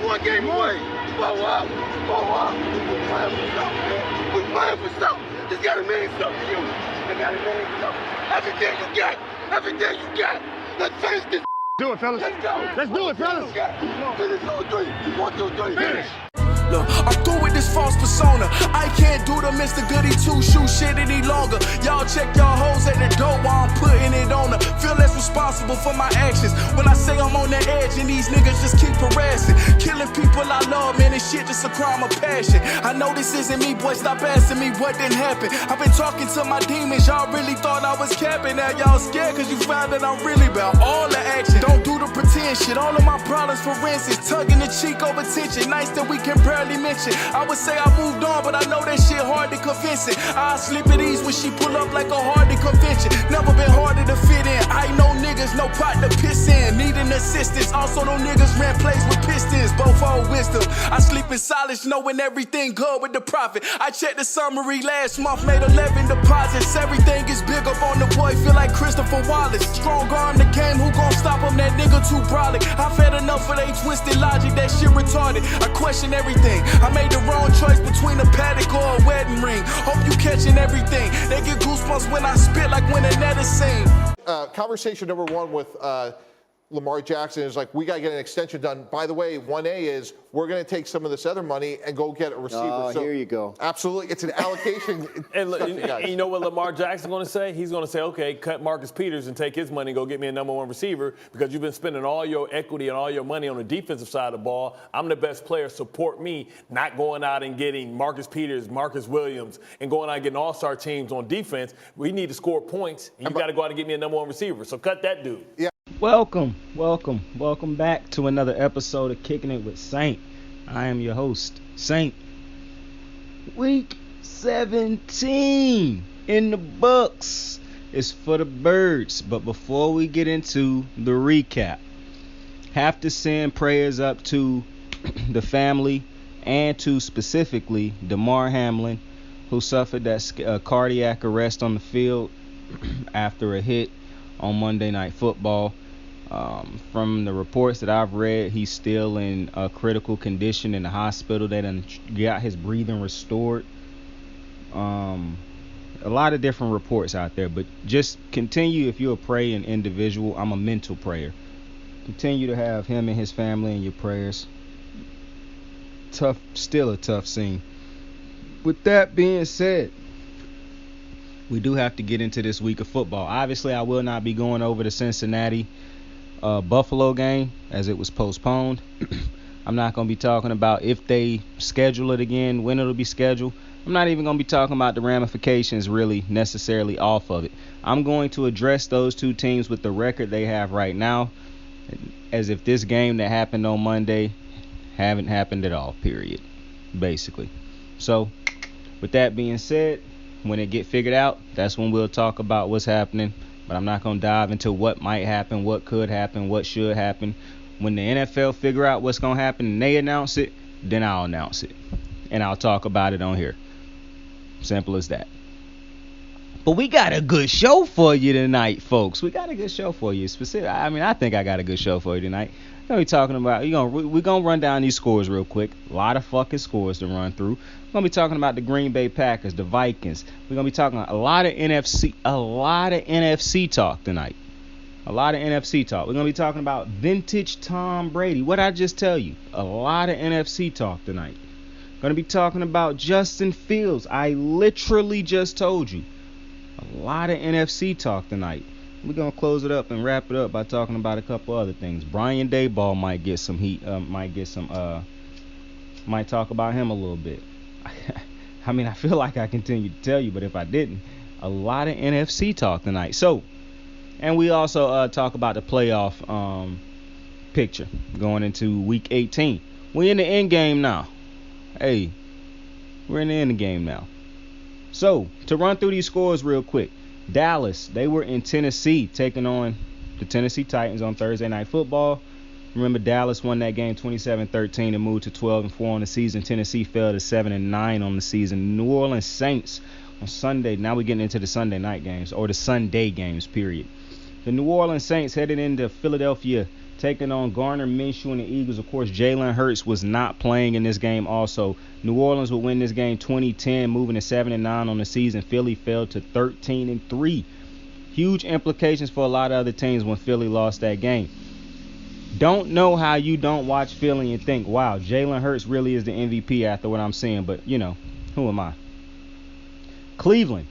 one game away. Blow up. We're playing for something, man. We're playing for something. It's gotta mean something to you. It gotta mean something. Everything you got. Let's finish this. Do it, fellas. Let's go. Let's do it, fellas. Finish 2 3. 1 2 3. Finish. Look, I'm through with this false persona. I can't do the Mr. Goody two-shoe shit any longer. Y'all check y'all hoes at the door while I'm putting it on her. Feel less responsible for my actions when I say I'm on the edge and these niggas just keep harassing. Killing people I love, man, this shit just a crime of passion. I know this isn't me, boy, stop asking me what didn't happen. I've been talking to my demons, y'all really thought I was capping. Now y'all scared cause you found that I'm really about all the action. Don't do the pretend shit, all of my problems for instance. Tugging the cheek over tension, nice that we can barely mention. I would say I moved on, but I know that shit hard to convince it. I sleep at ease when she pull up like a Hardy convention. Never been harder to fit in. I know niggas, no pot to piss in. Needing assistance. Also, no niggas ran plays with pistons. Both all wisdom. I sleep in silence, knowing everything good with the profit. I checked the summary last month, made 11 deposits. Everything is big up on the boy, feel like Christopher Wallace. Strong arm the game, who gon' stop him? That nigga too brolic. I've had enough of they twisted logic, that shit retarded. I question everything. I made the wrong choice between a paddock or a wedding ring. Hope you catching everything. They get goosebumps when I spit like when a net is seen. Conversation number one with Lamar Jackson is like, we got to get an extension done. By the way, 1A is we're going to take some of this other money and go get a receiver. Oh, so here you go. Absolutely. It's an allocation. And you know what Lamar Jackson's going to say? He's going to say, okay, cut Marcus Peters and take his money and go get me a number one receiver because you've been spending all your equity and all your money on the defensive side of the ball. I'm the best player. Support me, not going out and getting Marcus Peters, Marcus Williams, and going out and getting all-star teams on defense. We need to score points, and you got to go out and get me a number one receiver. So cut that dude. Yeah. Welcome back to another episode of Kicking It with Saint. I am your host, Saint. Week 17 in the books is for the birds. But before we get into the recap, have to send prayers up to the and to specifically Damar Hamlin, who suffered that cardiac arrest on the field after a hit on Monday Night Football. From the reports that I've read, he's still in a critical condition in the hospital. They done got his breathing restored. A lot of different reports out there, but just continue, if you're a praying individual, I'm a mental prayer. Continue to have him and his family in your prayers. Still a tough scene. With that being said, we do have to get into this week of football. Obviously, I will not be going over the Cincinnati Buffalo game as it was postponed. I'm not going to be talking about if they schedule it again, when it'll be scheduled. I'm not even going to be talking about the ramifications really necessarily off of it. I'm going to address those two teams with the record they have right now as if this game that happened on Monday haven't happened at all, period, basically. So, with that being said, when it get figured out, that's when we'll talk about what's happening. But I'm not going to dive into what might happen, what could happen, what should happen. When the NFL figure out what's going to happen and they announce it, then I'll announce it. And I'll talk about it on here. Simple as that. But we got a good show for you tonight, folks. We got a good show for you. I think I got a good show for you tonight. We're going to be talking about, we're going to run down these scores real quick. A lot of fucking scores to run through. We're going to be talking about the Green Bay Packers, the Vikings. We're going to be talking a lot of NFC talk tonight. A lot of NFC talk. We're going to be talking about vintage Tom Brady. What I just tell you? A lot of NFC talk tonight. Going to be talking about Justin Fields. I literally just told you. A lot of NFC talk tonight. We're going to close it up and wrap it up by talking about a couple other things. Brian Daboll might get some heat. Might talk about him a little bit. I mean, I feel like I continue to tell you, but if I didn't, a lot of NFC talk tonight. So, and we also talk about the playoff picture going into Week 18. We're in the end game now. Hey, we're in the end game now. So, to run through these scores real quick. Dallas, they were in Tennessee taking on the Tennessee Titans on Thursday Night Football. Remember, Dallas won that game 27-13 and moved to 12-4 on the season. Tennessee fell to 7-9 on the season. New Orleans Saints on Sunday. Now we're getting into the Sunday night games, or the Sunday games, period. The New Orleans Saints headed into Philadelphia taking on Garner Minshew and the Eagles. Of course, Jalen Hurts was not playing in this game also. New Orleans would win this game 20-10, moving to 7-9 on the season. Philly fell to 13-3. Huge implications for a lot of other teams when Philly lost that game. Don't know how you don't watch Philly and think, wow, Jalen Hurts really is the MVP after what I'm seeing. But, you know, who am I? Cleveland.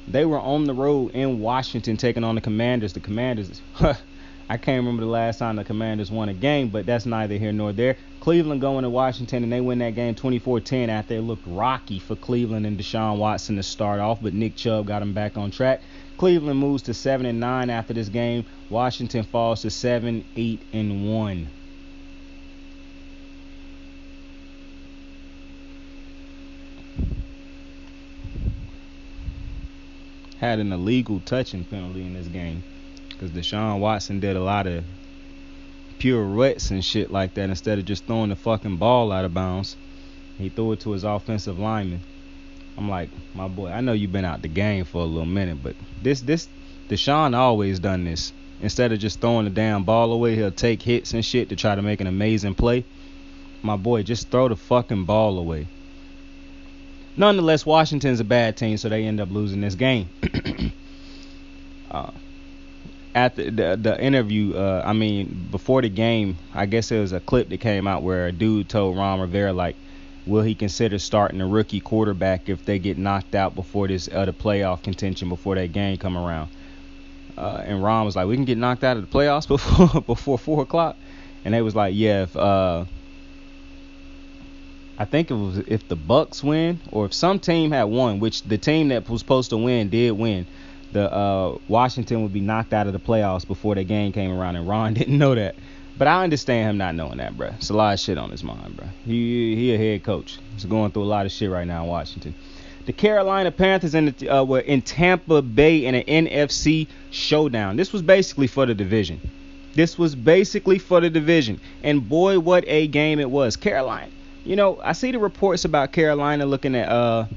They were on the road in Washington taking on the Commanders. The Commanders, I can't remember the last time the Commanders won a game, but that's neither here nor there. Cleveland going to Washington, and they win that game 24-10 after it looked rocky for Cleveland and Deshaun Watson to start off, but Nick Chubb got him back on track. Cleveland moves to 7-9 after this game. Washington falls to 7-8-1. Had an illegal touching penalty in this game because Deshaun Watson did a lot of pirouettes and shit like that instead of just throwing the fucking ball out of bounds. He threw it to his offensive lineman. I'm like, my boy, I know you've been out the game for a little minute, but this Deshaun always done this. Instead of just throwing the damn ball away, he'll take hits and shit to try to make an amazing play. My boy, just throw the fucking ball away. Nonetheless, Washington's a bad team, so they end up losing this game. At the interview, before the game, I guess there was a clip that came out where a dude told Ron Rivera, like, will he consider starting a rookie quarterback if they get knocked out before this the playoff contention, before that game come around? And Ron was like, we can get knocked out of the playoffs before 4 o'clock? And they was like, yeah, if I think it was if the Bucks win or if some team had won, which the team that was supposed to win did win, the Washington would be knocked out of the playoffs before the game came around, and Ron didn't know that. But I understand him not knowing that, bro. It's a lot of shit on his mind, bro. He a head coach. He's going through a lot of shit right now in Washington. The Carolina Panthers were in Tampa Bay in an NFC showdown. This was basically for the division. And boy, what a game it was. Carolina. You know, I see the reports about Carolina looking at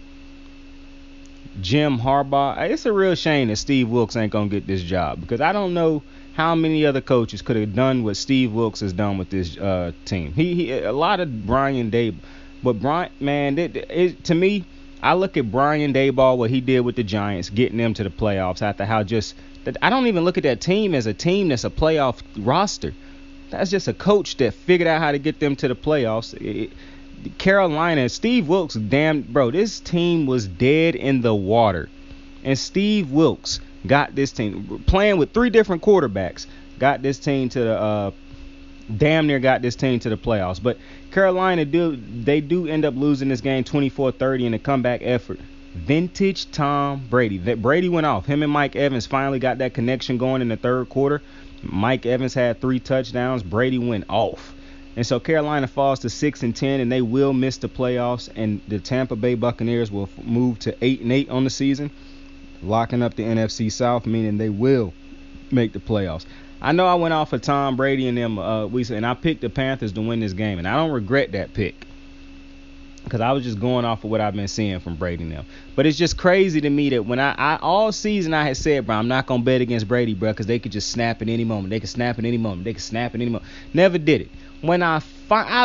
Jim Harbaugh. It's a real shame that Steve Wilks ain't going to get this job, because I don't know how many other coaches could have done what Steve Wilks has done with this team. He a lot of Brian Daboll. But Brian, man, to me, I look at Brian Daboll, what he did with the Giants, getting them to the playoffs after how I don't even look at that team as a team that's a playoff roster. That's just a coach that figured out how to get them to the playoffs. Carolina, Steve Wilks, this team was dead in the water. And Steve Wilks got this team, playing with 3 different quarterbacks, got this team to the damn near got this team to the playoffs. But Carolina do end up losing this game 24-30 in a comeback effort. Vintage Tom Brady. Brady went off. Him and Mike Evans finally got that connection going in the third quarter. Mike Evans had 3 touchdowns. Brady went off. And so Carolina falls to 6-10, and they will miss the playoffs. And the Tampa Bay Buccaneers will move to 8-8 on the season, locking up the NFC South, meaning they will make the playoffs. I know I went off of Tom Brady and them and I picked the Panthers to win this game, and I don't regret that pick, because I was just going off of what I've been seeing from Brady now. But it's just crazy to me that when I all season I had said, bro, I'm not going to bet against Brady, bro, because they could just snap at any moment. They could snap at any moment. Never did it. When I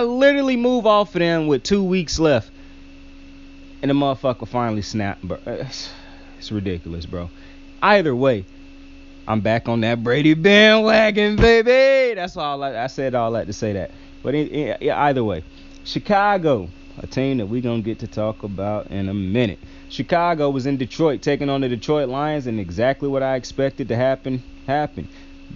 literally move off of them with 2 weeks left, and the motherfucker finally snapped, bro. It's ridiculous, bro. Either way, I'm back on that Brady bandwagon, baby. That's all I said all that to say that. But either way, Chicago, a team that we're going to get to talk about in a minute. Chicago was in Detroit taking on the Detroit Lions, and exactly what I expected to happen happened.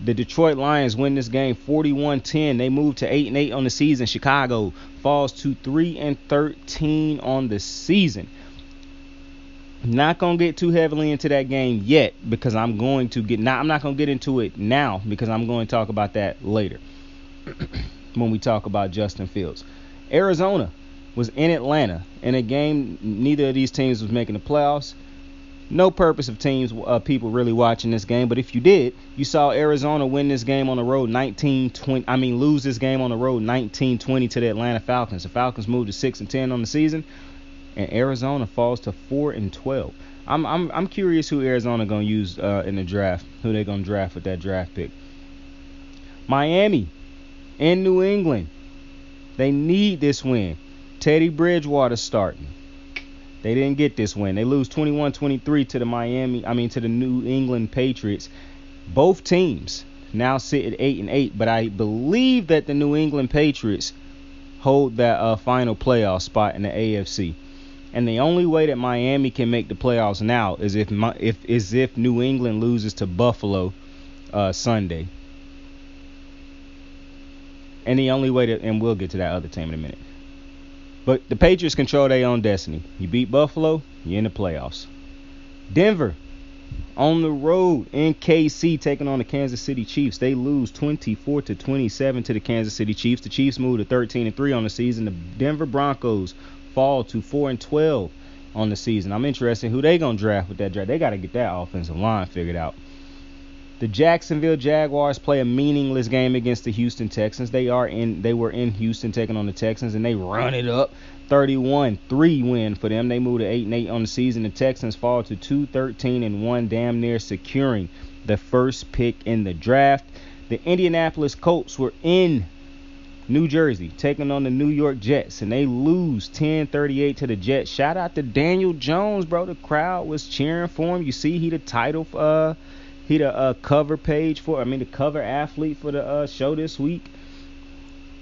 The Detroit Lions win this game 41-10. They move to 8-8 on the season. Chicago falls to 3-13 on the season. Not going to get too heavily into that game yet, because I'm not going to get into it now, because I'm going to talk about that later when we talk about Justin Fields. Arizona was in Atlanta in a game neither of these teams was making the playoffs. No purpose of people really watching this game, but if you did, you saw Arizona win this game on the road 19-20. Lose this game on the road 19-20 to the Atlanta Falcons. The Falcons moved to 6-10 on the season, and Arizona falls to 4-12. I'm curious who Arizona gonna use in the draft. Who they gonna draft with that draft pick? Miami in New England. They need this win. Teddy Bridgewater starting. They didn't get this win. They lose 21-23 to the New England Patriots. Both teams now sit at 8-8, but I believe that the New England Patriots hold that final playoff spot in the AFC. And the only way that Miami can make the playoffs now is if New England loses to Buffalo Sunday. And the only way and we'll get to that other team in a minute. But the Patriots control their own destiny. You beat Buffalo, you're in the playoffs. Denver on the road in KC taking on the Kansas City Chiefs. They lose 24-27 to the Kansas City Chiefs. The Chiefs move to 13-3 on the season. The Denver Broncos fall to 4-12 on the season. I'm interested in who they gonna draft with that draft. They got to get that offensive line figured out. The Jacksonville Jaguars play a meaningless game against the Houston Texans. They were in Houston taking on the Texans, and they run it up. 31-3 win for them. They move to 8-8 on the season. The Texans fall to 2-13-1, damn near securing the first pick in the draft. The Indianapolis Colts were in New Jersey taking on the New York Jets, and they lose 10-38 to the Jets. Shout out to Daniel Jones, bro. The crowd was cheering for him. You see, he the cover the cover athlete for the show this week.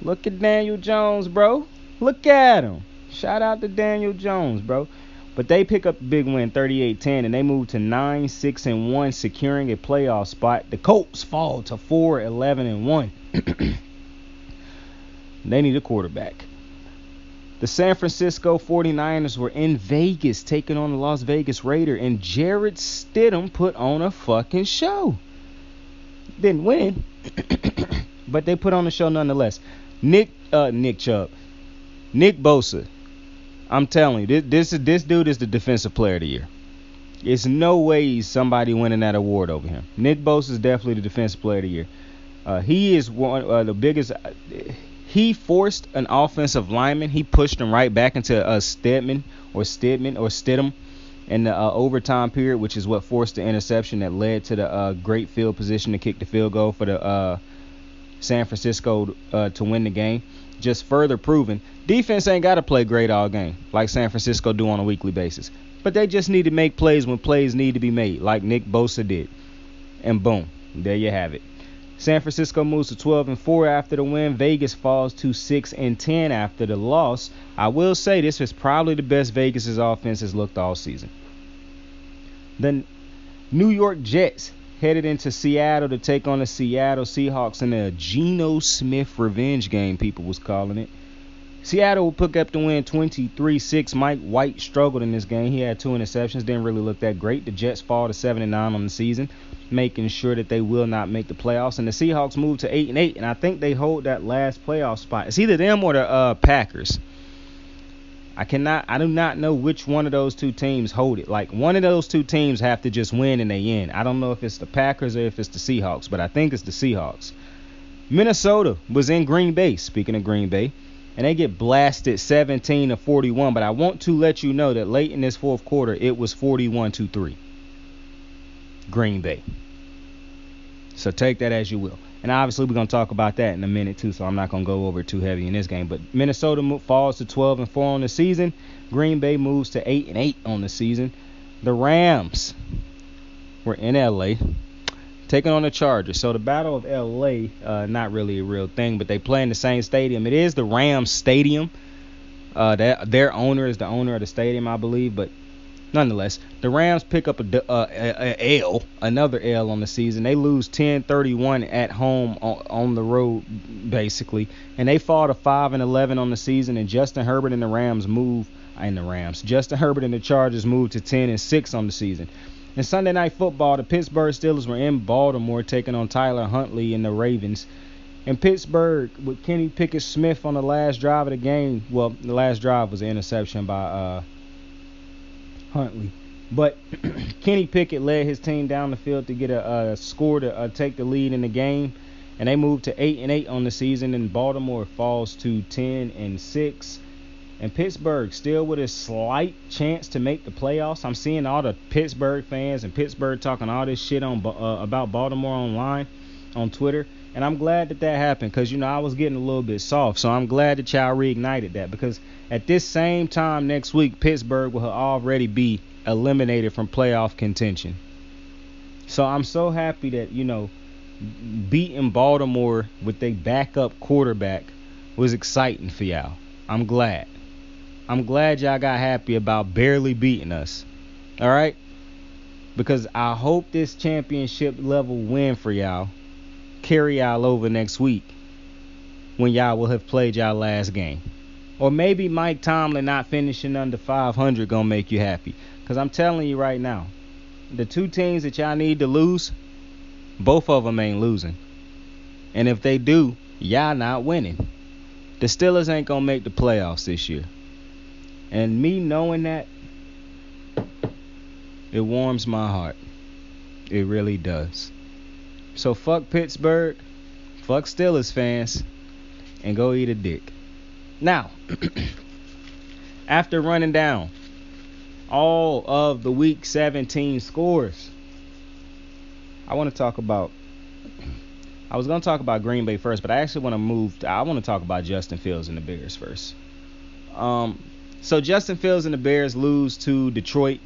Look at Daniel Jones, bro. Look at him. Shout out to Daniel Jones, bro. But they pick up a big win, 38-10, and they move to 9-6-1, securing a playoff spot. The Colts fall to 4-11-1. They need a quarterback. The San Francisco 49ers were in Vegas taking on the Las Vegas Raiders, and Jarrett Stidham put on a fucking show. Didn't win, but they put on a show nonetheless. Nick Bosa. I'm telling you, this dude is the defensive player of the year. It's no way somebody winning that award over him. Nick Bosa is definitely the defensive player of the year. He is one of the biggest. He forced an offensive lineman. He pushed him right back into Stidham in the overtime period, which is what forced the interception that led to the great field position to kick the field goal for the San Francisco to win the game. Just further proving defense ain't got to play great all game like San Francisco do on a weekly basis. But they just need to make plays when plays need to be made, like Nick Bosa did. And boom, there you have it. San Francisco moves to 12-4 after the win. Vegas falls to 6-10 after the loss. I will say this is probably the best Vegas' offense has looked all season. The New York Jets headed into Seattle to take on the Seattle Seahawks in a Geno Smith revenge game, people was calling it. Seattle will pick up the win 23-6. Mike White struggled in this game. He had 2 interceptions, didn't really look that great. The Jets fall to 7-9 on the season, making sure that they will not make the playoffs. And the Seahawks move to 8-8, and I think they hold that last playoff spot. It's either them or the Packers. I do not know which one of those two teams hold it. Like, one of those two teams have to just win and they in. I don't know if it's the Packers or if it's the Seahawks, but I think it's the Seahawks. Minnesota was in Green Bay, speaking of Green Bay, and they get blasted 17-41. But I want to let you know that late in this fourth quarter, it was 41-3. Green Bay. So take that as you will. And obviously we're going to talk about that in a minute too, so I'm not going to go over it too heavy in this game. But Minnesota falls to 12-4 on the season. Green Bay moves to 8-8 on the season. The Rams were in L.A. taking on the Chargers. So the Battle of L.A., not really a real thing, but they play in the same stadium. It is the Rams Stadium. Their owner is the owner of the stadium, I believe, but nonetheless, the Rams pick up another L on the season. They lose 10-31 at home on the road, basically. And they fall to 5-11 on the season. And Justin Herbert and the Chargers move to 10-6 on the season. In Sunday Night Football, the Pittsburgh Steelers were in Baltimore taking on Tyler Huntley and the Ravens. In Pittsburgh, with Kenny Pickett-Smith on the last drive of the game, well, the last drive was an interception by Huntley. But Kenny Pickett led his team down the field to get a score to take the lead in the game. And they moved to 8-8 on the season. And Baltimore falls to 10-6. And Pittsburgh still with a slight chance to make the playoffs. I'm seeing all the Pittsburgh fans and Pittsburgh talking all this shit on about Baltimore online on Twitter. And I'm glad that happened because, I was getting a little bit soft. So I'm glad that y'all reignited that because at this same time next week, Pittsburgh will already be eliminated from playoff contention. So I'm so happy that, beating Baltimore with their backup quarterback was exciting for y'all. I'm glad. I'm glad y'all got happy about barely beating us. All right? Because I hope this championship level win for y'all carry y'all over next week when y'all will have played y'all last game. Or maybe Mike Tomlin not finishing under 500 gonna make you happy. Because I'm telling you right now, the two teams that y'all need to lose, both of them ain't losing. And if they do, y'all not winning. The Steelers ain't gonna make the playoffs this year. And me knowing that, it warms my heart. It really does. So fuck Pittsburgh, fuck Steelers fans, and go eat a dick. Now, after running down all of the Week 17 scores, I want to talk about Green Bay first, but I actually want to talk about Justin Fields and the Bears first. So Justin Fields and the Bears lose to Detroit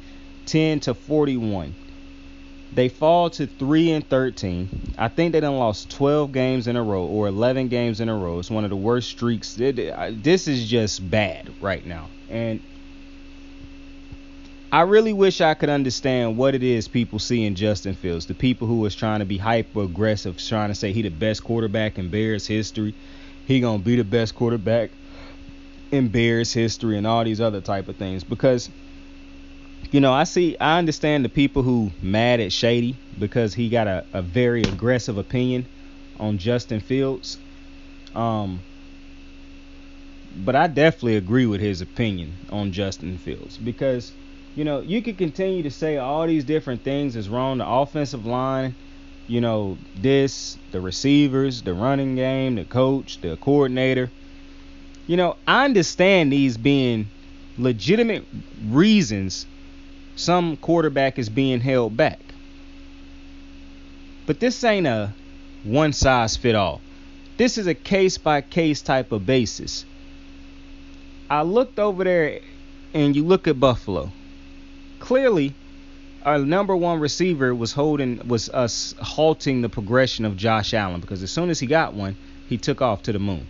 10-41. They fall to 3-13. I think they done lost 12 games in a row or 11 games in a row. It's one of the worst streaks. This is just bad right now. And I really wish I could understand what it is people see in Justin Fields. The people who was trying to be hyper aggressive, trying to say he the best quarterback in Bears history. He gonna be the best quarterback in Bears history and all these other type of things. Because I understand the people who mad at Shady because he got a very aggressive opinion on Justin Fields. But I definitely agree with his opinion on Justin Fields because, you could continue to say all these different things is wrong. The offensive line, the receivers, the running game, the coach, the coordinator. I understand these being legitimate reasons some quarterback is being held back. But this ain't a one-size-fit-all. This is a case-by-case type of basis. I looked over there, and you look at Buffalo. Clearly, our number one receiver was halting the progression of Josh Allen because as soon as he got one, he took off to the moon.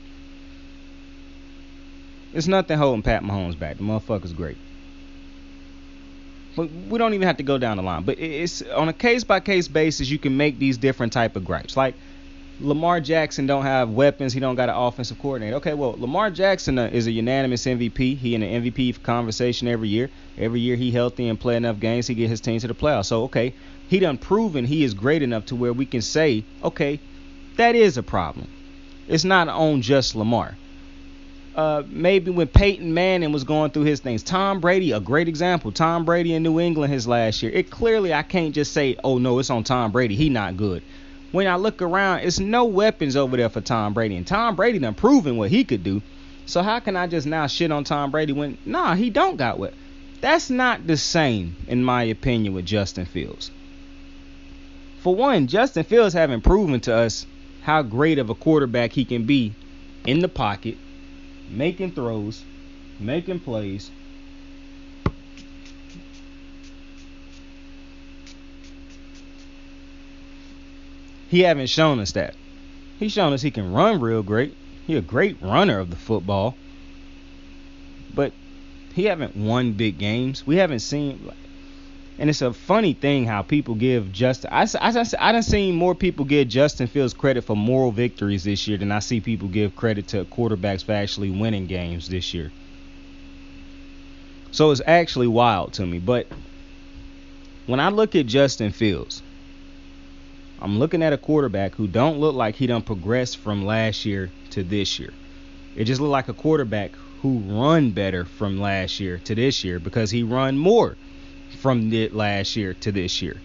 There's nothing holding Pat Mahomes back. The motherfucker's great. But we don't even have to go down the line. But it's on a case-by-case basis, you can make these different type of gripes. Like, Lamar Jackson don't have weapons. He don't got an offensive coordinator. Okay, well, Lamar Jackson is a unanimous MVP. He in the MVP conversation every year. Every year he healthy and play enough games, he get his team to the playoffs. So, okay, he done proven he is great enough to where we can say, okay, that is a problem. It's not on just Lamar. Maybe when Peyton Manning was going through his things. Tom Brady, a great example. Tom Brady in New England his last year. It clearly, I can't just say, oh, no, it's on Tom Brady. He not good. When I look around, it's no weapons over there for Tom Brady. And Tom Brady done proven what he could do. So how can I just now shit on Tom Brady when, he don't got what? That's not the same, in my opinion, with Justin Fields. For one, Justin Fields haven't proven to us how great of a quarterback he can be in the pocket, making throws, making plays. He haven't shown us that. He's shown us he can run real great. He's a great runner of the football. But he haven't won big games. We haven't seen. And it's a funny thing how people give Justin. I done seen more people give Justin Fields credit for moral victories this year than I see people give credit to quarterbacks for actually winning games this year. So it's actually wild to me. But when I look at Justin Fields, I'm looking at a quarterback who don't look like he done progressed from last year to this year. It just look like a quarterback who run better from last year to this year because he run more from last year to this year.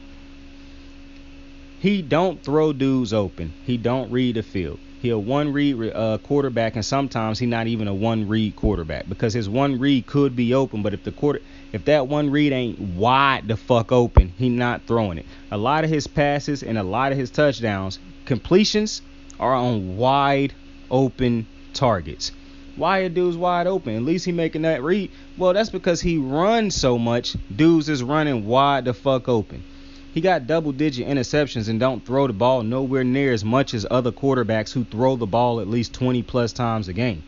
He don't throw dudes open. He don't read the field. He a one-read quarterback, and sometimes he not even a one-read quarterback because his one read could be open, but if that one read ain't wide the fuck open, he not throwing it. A lot of his passes and a lot of his touchdowns, completions, are on wide open targets. Why a dude's wide open? At least he making that read. Well, that's because he runs so much. Dudes is running wide the fuck open. He got double-digit interceptions and don't throw the ball nowhere near as much as other quarterbacks who throw the ball at least 20-plus times a game.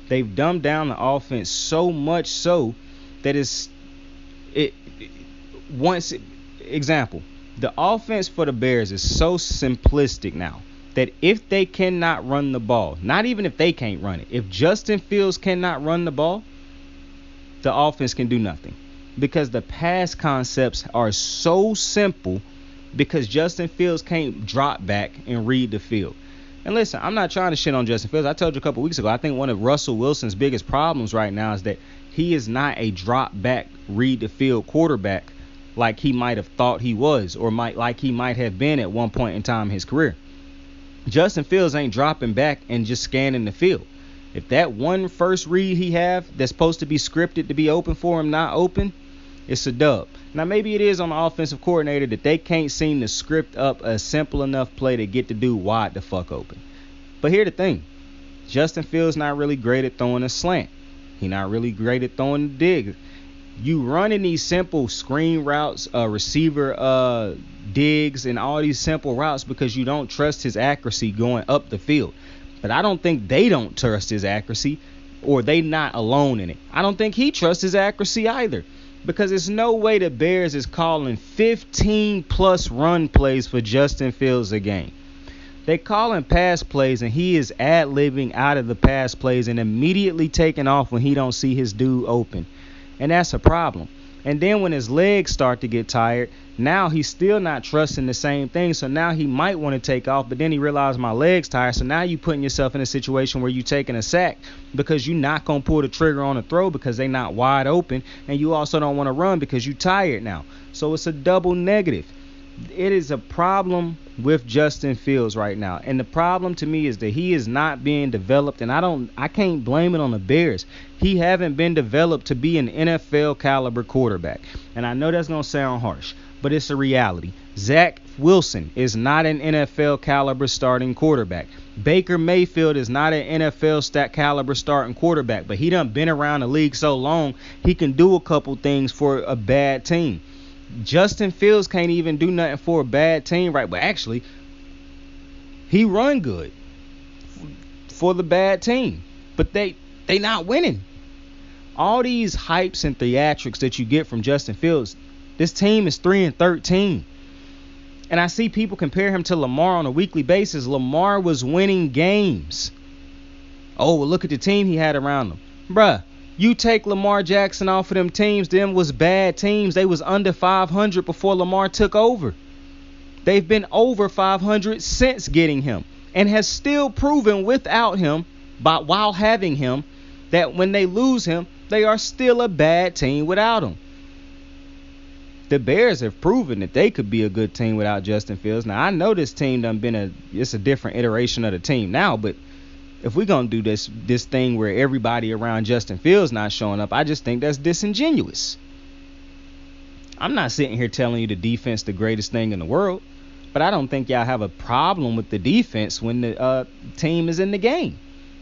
They've dumbed down the offense so much so that example, the offense for the Bears is so simplistic now that if they cannot run the ball, not even if they can't run it, if Justin Fields cannot run the ball, the offense can do nothing. Because the pass concepts are so simple because Justin Fields can't drop back and read the field. And listen, I'm not trying to shit on Justin Fields. I told you a couple weeks ago, I think one of Russell Wilson's biggest problems right now is that he is not a drop back, read the field quarterback like he might have thought he was or like he might have been at one point in time in his career. Justin Fields ain't dropping back and just scanning the field. If that one first read he have that's supposed to be scripted to be open for him not open, it's a dub. Now maybe it is on the offensive coordinator that they can't seem to script up a simple enough play to get the dude wide the fuck open. But here's the thing. Justin Fields not really great at throwing a slant. He not really great at throwing the dig. You running these simple screen routes, receiver digs, and all these simple routes because you don't trust his accuracy going up the field. But I don't think they don't trust his accuracy, or they not alone in it. I don't think he trusts his accuracy either, because there's no way the Bears is calling 15-plus run plays for Justin Fields a game. They calling pass plays, and he is ad-libbing out of the pass plays and immediately taking off when he don't see his dude open. And that's a problem. And then when his legs start to get tired, now he's still not trusting the same thing. So now he might want to take off, but then he realized my leg's tired. So now you putting yourself in a situation where you taking a sack because you're not going to pull the trigger on a throw because they not wide open. And you also don't want to run because you tired now. So it's a double negative. It is a problem with Justin Fields right now. And the problem to me is that he is not being developed, and I can't blame it on the Bears. He haven't been developed to be an NFL caliber quarterback. And I know that's going to sound harsh, but it's a reality. Zach Wilson is not an NFL caliber starting quarterback. Baker Mayfield is not an NFL caliber starting quarterback, but he done been around the league so long, he can do a couple things for a bad team. Justin Fields can't even do nothing for a bad team, right? But actually, he run good for the bad team. But they not winning. All these hypes and theatrics that you get from Justin Fields, this team is 3-13. And I see people compare him to Lamar on a weekly basis. Lamar was winning games. Oh, well, look at the team he had around him. Bruh. You take Lamar Jackson off of them teams, them was bad teams. They was under 500 before Lamar took over. They've been over 500 since getting him, and has still proven without him, while having him, that when they lose him, they are still a bad team without him. The Bears have proven that they could be a good team without Justin Fields. Now, I know this team it's a different iteration of the team now, but if we're going to do this thing where everybody around Justin Fields not showing up, I just think that's disingenuous. I'm not sitting here telling you the defense the greatest thing in the world, but I don't think y'all have a problem with the defense when the team is in the game.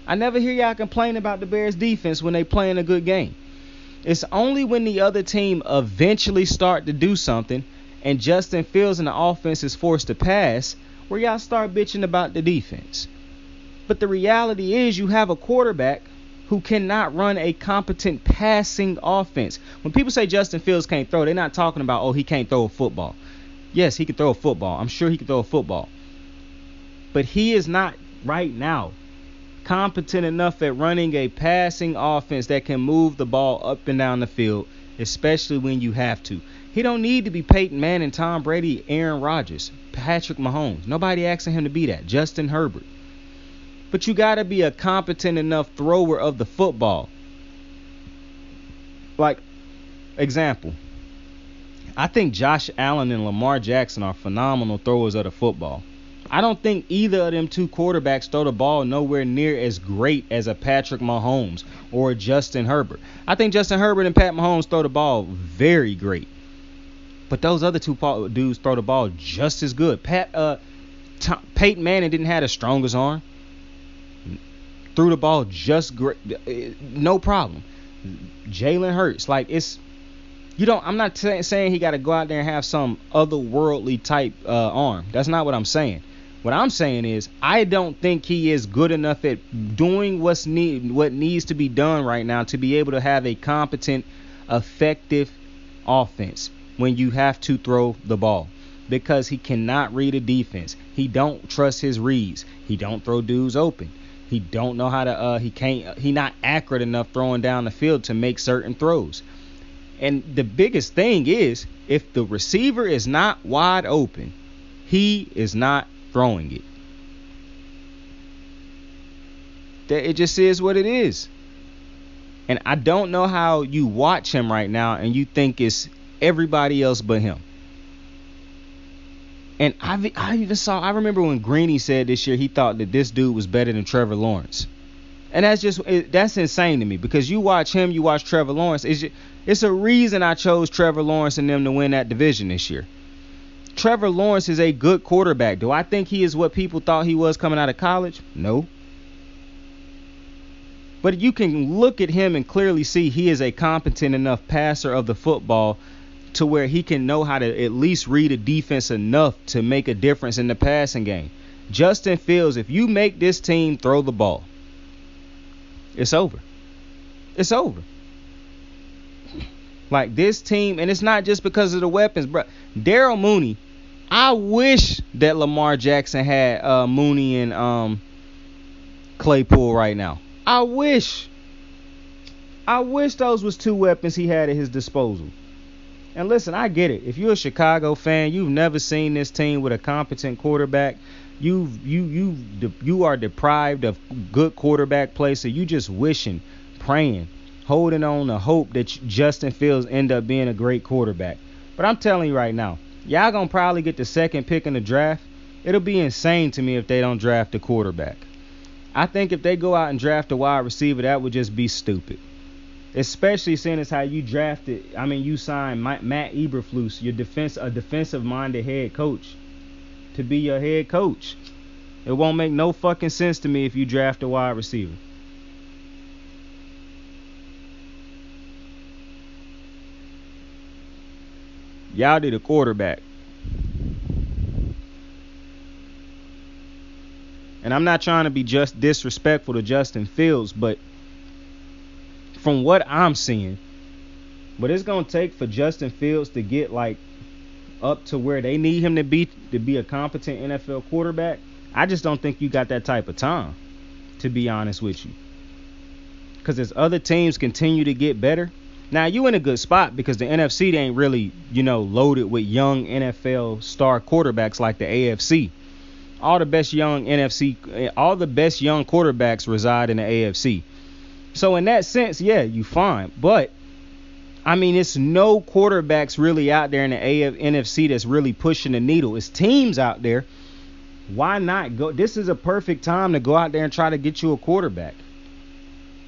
I never hear y'all complain about the Bears defense when they playing a good game. It's only when the other team eventually start to do something and Justin Fields and the offense is forced to pass where y'all start bitching about the defense. But the reality is you have a quarterback who cannot run a competent passing offense. When people say Justin Fields can't throw, they're not talking about, oh, he can't throw a football. Yes, he can throw a football. I'm sure he can throw a football. But he is not right now competent enough at running a passing offense that can move the ball up and down the field, especially when you have to. He don't need to be Peyton Manning, Tom Brady, Aaron Rodgers, Patrick Mahomes. Nobody asking him to be that. Justin Herbert. But you got to be a competent enough thrower of the football. Like, example, I think Josh Allen and Lamar Jackson are phenomenal throwers of the football. I don't think either of them two quarterbacks throw the ball nowhere near as great as a Patrick Mahomes or a Justin Herbert. I think Justin Herbert and Pat Mahomes throw the ball very great. But those other two dudes throw the ball just as good. Peyton Manning didn't have the strongest arm. Threw the ball just great, no problem. Jalen Hurts, like I'm not saying he got to go out there and have some otherworldly type arm. That's not what I'm saying. What I'm saying is I don't think he is good enough at doing what needs to be done right now to be able to have a competent, effective offense when you have to throw the ball, because he cannot read a defense. He don't trust his reads. He don't throw dudes open. He don't know how to he not accurate enough throwing down the field to make certain throws. And the biggest thing is, if the receiver is not wide open, he is not throwing it. It just is what it is. And I don't know how you watch him right now and you think it's everybody else but him. And I remember when Greeny said this year he thought that this dude was better than Trevor Lawrence. And that's insane to me, because you watch him, you watch Trevor Lawrence. It's a reason I chose Trevor Lawrence and them to win that division this year. Trevor Lawrence is a good quarterback. Do I think he is what people thought he was coming out of college? No. But you can look at him and clearly see he is a competent enough passer of the football to where he can know how to at least read a defense enough to make a difference in the passing game. Justin Fields, if you make this team throw the ball, it's over. It's over. Like, this team, and it's not just because of the weapons, bro. Daryl Mooney, I wish that Lamar Jackson had Mooney and Claypool right now. I wish those was two weapons he had at his disposal. And listen, I get it. If you're a Chicago fan, you've never seen this team with a competent quarterback. You are deprived of good quarterback play, so you just wishing, praying, holding on to hope that Justin Fields end up being a great quarterback. But I'm telling you right now, y'all gonna probably get the second pick in the draft. It'll be insane to me if they don't draft a quarterback. I think if they go out and draft a wide receiver, that would just be stupid. Especially seeing as how you you signed Matt Eberflus, a defensive-minded head coach, to be your head coach. It won't make no fucking sense to me if you draft a wide receiver. Y'all did a quarterback. And I'm not trying to be just disrespectful to Justin Fields, but from what I'm seeing, what it's going to take for Justin Fields to get like up to where they need him to be a competent NFL quarterback, I just don't think you got that type of time, to be honest with you. Because as other teams continue to get better, now you in a good spot because the NFC ain't really, loaded with young NFL star quarterbacks like the AFC. All the best young quarterbacks reside in the AFC. So in that sense, yeah, you fine. But it's no quarterbacks really out there in the NFC that's really pushing the needle. It's teams out there. Why not go? This is a perfect time to go out there and try to get you a quarterback.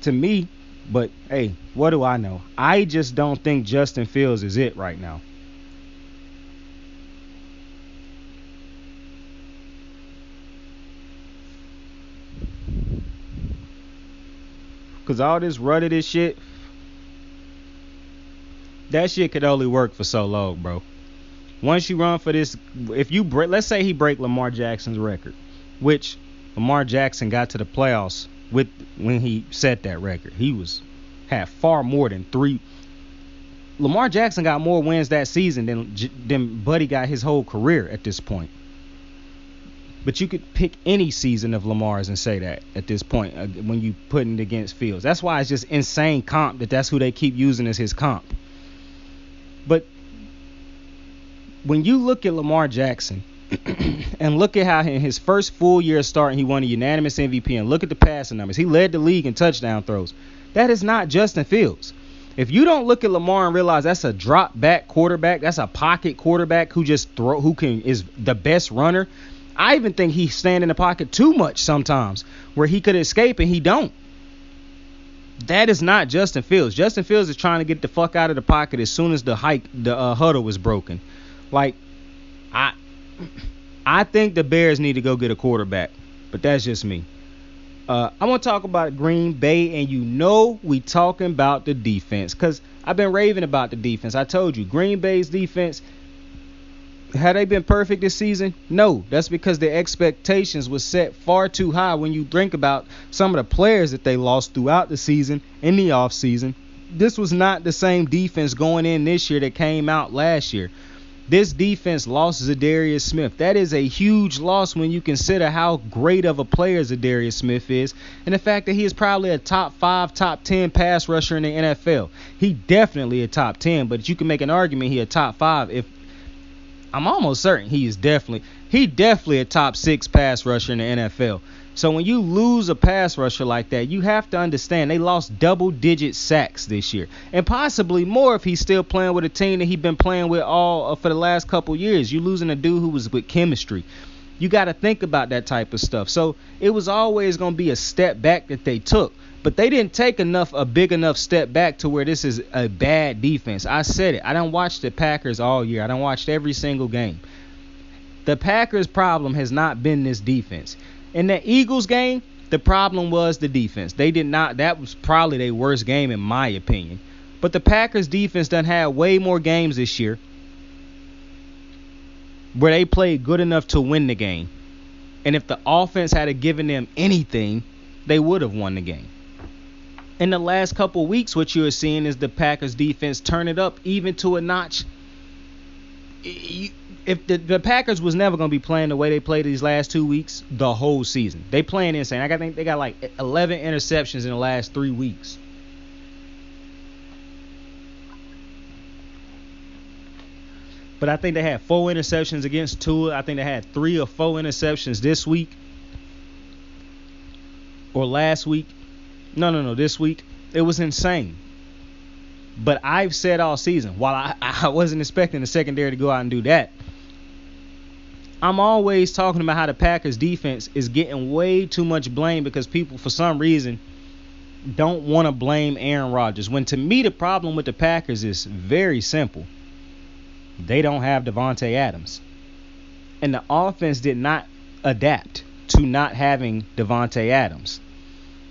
To me, but hey, what do I know? I just don't think Justin Fields is it right now. Because all this ruddy shit, that shit could only work for so long, bro. Once you run for this, let's say he break Lamar Jackson's record, which Lamar Jackson got to the playoffs when he set that record. He had far more than 3. Lamar Jackson got more wins that season than Buddy got his whole career at this point. But you could pick any season of Lamar's and say that at this point when you put it against Fields. That's why it's just insane comp that's who they keep using as his comp. But when you look at Lamar Jackson and look at how in his first full year starting he won a unanimous MVP, and look at the passing numbers. He led the league in touchdown throws. That is not Justin Fields. If you don't look at Lamar and realize that's a drop back quarterback, that's a pocket quarterback who is the best runner. I even think he stand in the pocket too much sometimes where he could escape and he don't. That is not Justin Fields. Justin Fields is trying to get the fuck out of the pocket as soon as the huddle was broken. Like, I I think the Bears need to go get a quarterback, but that's just me. I want to talk about Green Bay, and we talking about the defense because I've been raving about the defense. I told you, Green Bay's defense, had they been perfect this season? No. That's because the expectations were set far too high when you think about some of the players that they lost throughout the season, in the offseason. This was not the same defense going in this year that came out last year. This defense lost Zadarius Smith. That is a huge loss when you consider how great of a player Zadarius Smith is and the fact that he is probably a top 5, top 10 pass rusher in the NFL. He definitely a top 10, but you can make an argument he a top 5. I'm almost certain he definitely a top 6 pass rusher in the NFL. So when you lose a pass rusher like that, you have to understand they lost double-digit sacks this year. And possibly more if he's still playing with a team that he's been playing with all for the last couple years. You're losing a dude who was with chemistry. You got to think about that type of stuff. So it was always going to be a step back that they took. But they didn't take a big enough step back to where this is a bad defense. I said it. I done watched the Packers all year. I done watched every single game. The Packers' problem has not been this defense. In the Eagles game, the problem was the defense. That was probably their worst game in my opinion. But the Packers defense done had way more games this year where they played good enough to win the game. And if the offense had given them anything, they would have won the game. In the last couple weeks, what you're seeing is the Packers defense turn it up even to a notch. If the Packers was never going to be playing the way they played these last 2 weeks, the whole season. They playing insane. I think they got like 11 interceptions in the last 3 weeks. But I think they had 4 interceptions against Tua. I think they had 3 or 4 interceptions this week. Or last week. No, this week. It was insane. But I've said all season, while I wasn't expecting the secondary to go out and do that, I'm always talking about how the Packers defense is getting way too much blame because people, for some reason, don't want to blame Aaron Rodgers. When to me, the problem with the Packers is very simple. They don't have Devontae Adams. And the offense did not adapt to not having Devontae Adams.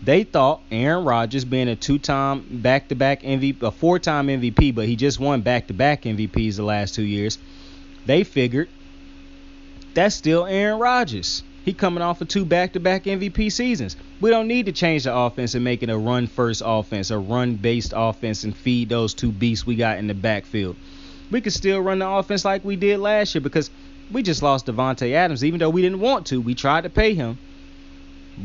They thought Aaron Rodgers, being a 2-time back-to-back MVP, a 4-time MVP, but he just won back-to-back MVPs the last 2 years. They figured that's still Aaron Rodgers. He coming off of 2 back-to-back MVP seasons. We don't need to change the offense and make it a run-first offense, a run-based offense, and feed those 2 beasts we got in the backfield. We could still run the offense like we did last year because we just lost Devontae Adams, even though we didn't want to. We tried to pay him.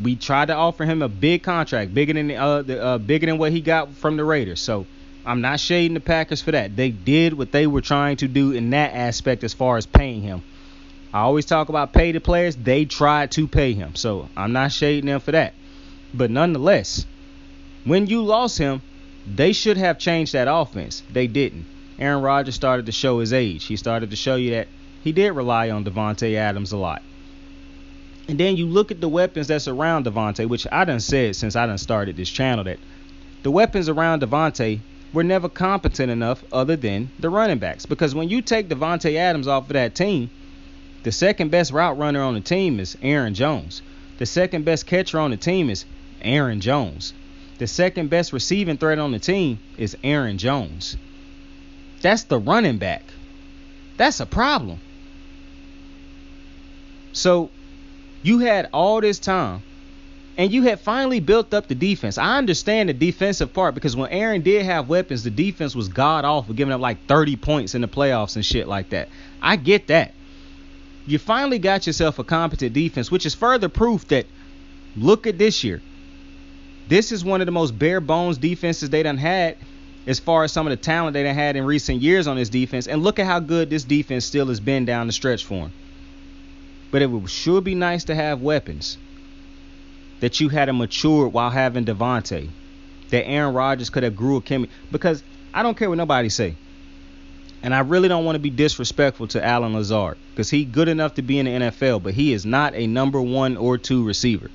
We tried to offer him a big contract, bigger than what he got from the Raiders. So I'm not shading the Packers for that. They did what they were trying to do in that aspect as far as paying him. I always talk about pay the players. They tried to pay him. So I'm not shading them for that. But nonetheless, when you lost him, they should have changed that offense. They didn't. Aaron Rodgers started to show his age. He started to show you that he did rely on Devontae Adams a lot. And then you look at the weapons that's around Devontae, which I done said since I done started this channel, that the weapons around Devontae were never competent enough other than the running backs. Because when you take Devontae Adams off of that team, the second best route runner on the team is Aaron Jones. The second best catcher on the team is Aaron Jones. The second best receiving threat on the team is Aaron Jones. That's the running back. That's a problem. So you had all this time, and you had finally built up the defense. I understand the defensive part because when Aaron did have weapons, the defense was god-awful, giving up like 30 points in the playoffs and shit like that. I get that. You finally got yourself a competent defense, which is further proof that, look at this year. This is one of the most bare-bones defenses they done had as far as some of the talent they done had in recent years on this defense. And look at how good this defense still has been down the stretch for them. But it would sure be nice to have weapons that you had matured while having Devontae, that Aaron Rodgers could have grew a chemistry. Because I don't care what nobody say. And I really don't want to be disrespectful to Allen Lazard because he's good enough to be in the NFL, but he is not a number 1 or 2 receiver.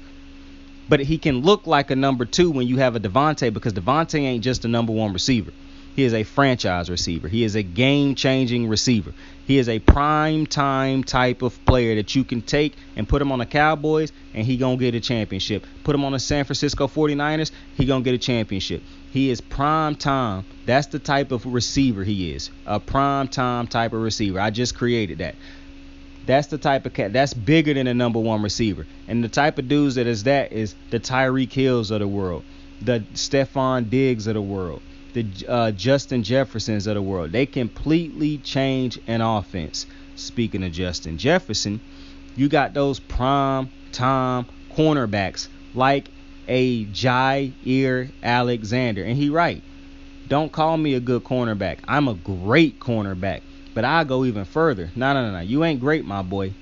But he can look like a number 2 when you have a Devontae because Devontae ain't just a number 1 receiver. He is a franchise receiver. He is a game-changing receiver. He is a prime-time type of player that you can take and put him on the Cowboys, and he going to get a championship. Put him on the San Francisco 49ers, he going to get a championship. He is prime-time. That's the type of receiver he is, a prime-time type of receiver. I just created that. That's the type of cat. That's bigger than a number one receiver. And the type of dudes that is the Tyreek Hills of the world, the Stephon Diggs of the world, the Justin Jeffersons of the world. They completely change an offense. Speaking of Justin Jefferson, you got those prime time cornerbacks like a Jair Alexander. And he right. Don't call me a good cornerback. I'm a great cornerback. But I'll go even further. No. You ain't great, my boy.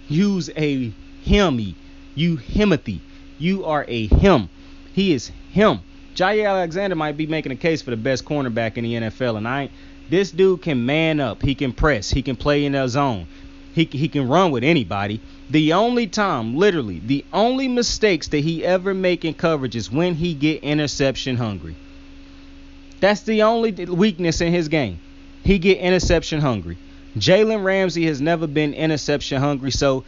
You's a himmy. You himothy. You are a him. He is him. Jair Alexander might be making a case for the best cornerback in the NFL. And this dude can man up. He can press. He can play in a zone. He can run with anybody. The only time, literally, the only mistakes that he ever make in coverage is when he get interception hungry. That's the only weakness in his game. He get interception hungry. Jalen Ramsey has never been interception hungry, so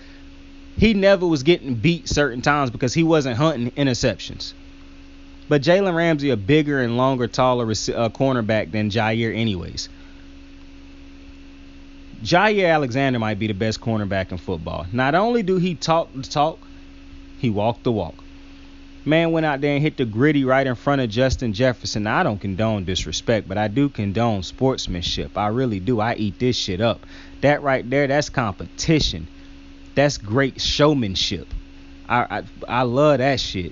he never was getting beat certain times because he wasn't hunting interceptions. But Jalen Ramsey a bigger and longer, taller cornerback than Jair anyways. Jair Alexander might be the best cornerback in football. Not only do he talk the talk, he walked the walk. Man went out there and hit the gritty right in front of Justin Jefferson. Now, I don't condone disrespect, but I do condone sportsmanship. I really do. I eat this shit up. That right there, that's competition. That's great showmanship. I love that shit.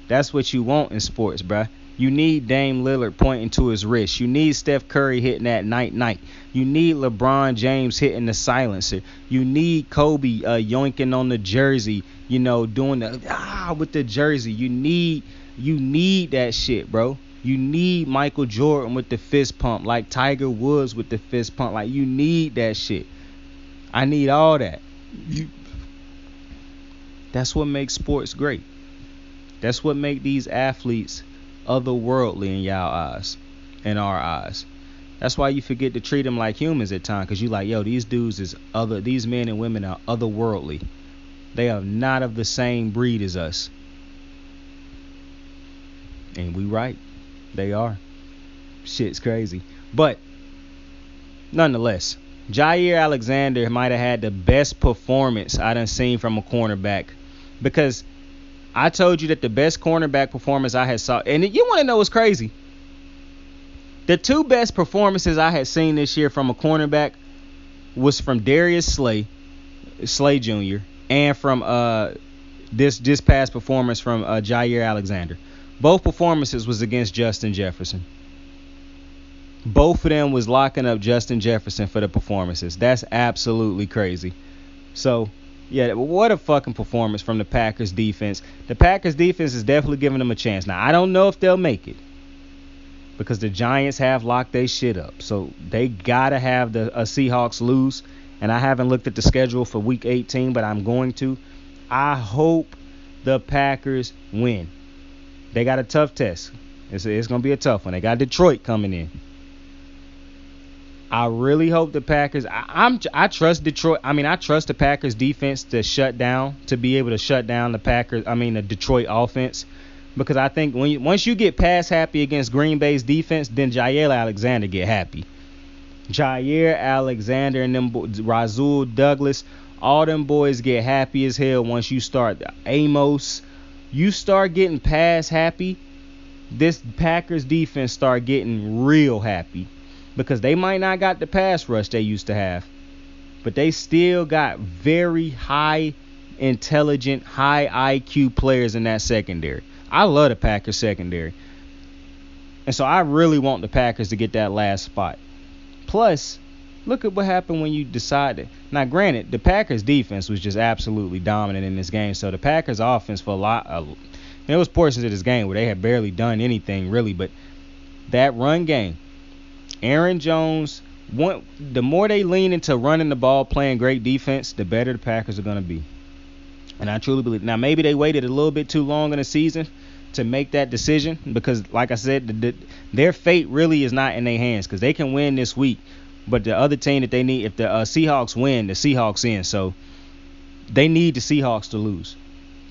That's what you want in sports, bruh. You need Dame Lillard pointing to his wrist. You need Steph Curry hitting that night. You need LeBron James hitting the silencer. You need Kobe yoinking on the jersey, doing the with the jersey. You need that shit, bro. You need Michael Jordan with the fist pump, like Tiger Woods with the fist pump. Like, you need that shit. I need all that. That's what makes sports great. That's what make these athletes otherworldly in y'all eyes, in our eyes. That's why you forget to treat them like humans at times, because you like, yo, these dudes is other. These men and women are otherworldly. They are not of the same breed as us. And we right. They are. Shit's crazy. But nonetheless, Jair Alexander might have had the best performance I done seen from a cornerback, because I told you that the best cornerback performance I had saw, and you want to know what's crazy? The two best performances I had seen this year from a cornerback was from Darius Slay Jr., and from this past performance from Jair Alexander. Both performances was against Justin Jefferson. Both of them was locking up Justin Jefferson for the performances. That's absolutely crazy. So, yeah, what a fucking performance from the Packers defense. The Packers defense is definitely giving them a chance. Now, I don't know if they'll make it, because the Giants have locked their shit up. So they got to have the Seahawks lose. And I haven't looked at the schedule for Week 18, but I'm going to. I hope the Packers win. They got a tough test. It's going to be a tough one. They got Detroit coming in. I really hope the Packers. I trust Detroit. I trust the Packers defense to be able to shut down the Detroit offense, because I think once you get pass happy against Green Bay's defense, then Jair Alexander get happy. Jair Alexander and them Rasul Douglas, all them boys get happy as hell once you start. Amos, you start getting pass happy, this Packers defense start getting real happy, because they might not got the pass rush they used to have, but they still got very high intelligent, high IQ players in that secondary. I love the Packers secondary, and so I really want the Packers to get that last spot. Plus, look at what happened when you decided. Now, granted, the Packers defense was just absolutely dominant in this game. So the Packers offense for there was portions of this game where they had barely done anything really. But that run game, Aaron Jones, the more they lean into running the ball, playing great defense, the better the Packers are going to be. And I truly believe. Now, maybe they waited a little bit too long in the season. to make that decision because, like I said, their fate really is not in their hands because they can win this week. But the other team that they need, if the Seahawks win, the Seahawks in. So they need the Seahawks to lose.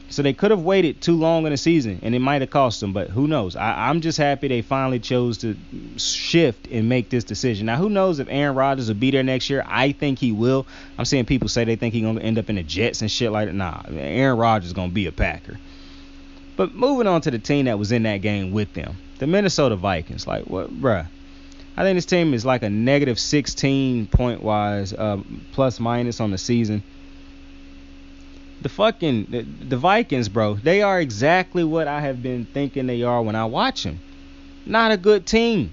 So they could have waited too long in the season, and it might have cost them. But who knows? I'm just happy they finally chose to shift and make this decision. Now, who knows if Aaron Rodgers will be there next year? I think he will. I'm seeing people say they think he's going to end up in the Jets and shit like that. Nah, Aaron Rodgers is going to be a Packer. But moving on to the team that was in that game with them, the Minnesota Vikings. Like, what, bruh? I think this team is like a negative 16 point-wise, plus minus on the season. The Vikings, bro, they are exactly what I have been thinking they are when I watch them. Not a good team.